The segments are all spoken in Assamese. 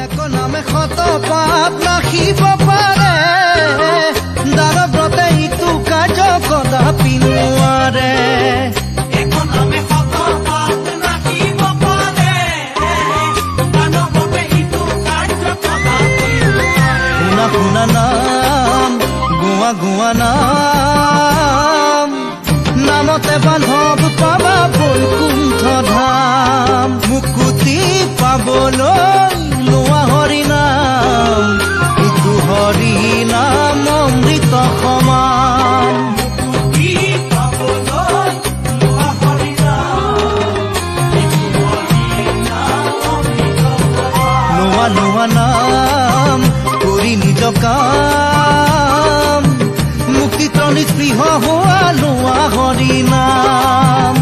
এক নামে শত পাপ নাশিব পাৰে দানব্ৰতে ইটো কাৰ্য কদাপি নোৱাৰে শুনা নাম গোৱা গোৱা নাম নামতে বান্ধৱ পাবা বৈকুণ্ঠ ধাম মুকুতি পাবলৈ লোৱা হৰি নাম ইটো হৰি নাম অমৃত সমান মুকুতি পাবলৈ লোৱা হৰি নাম লোৱা নাম কৰি নিজ কাম মুক্তিত নিস্পৃহ হোৱা লোৱা হৰি নাম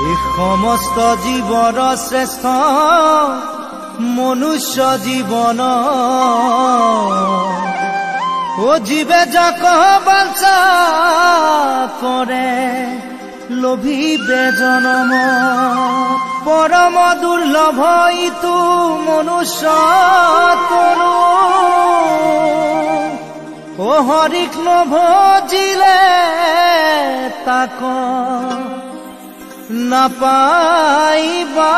এই সমস্ত জীৱৰ শ্ৰেষ্ঠ মনুষ্য জীৱন ও জীৱে যাক বাঞ্ছা কৰে লোভিবে জনম পৰম দুৰ্লভ ইটো মনুষ্য তনু ও হৰিক নভজিলে তাক নাপাইবা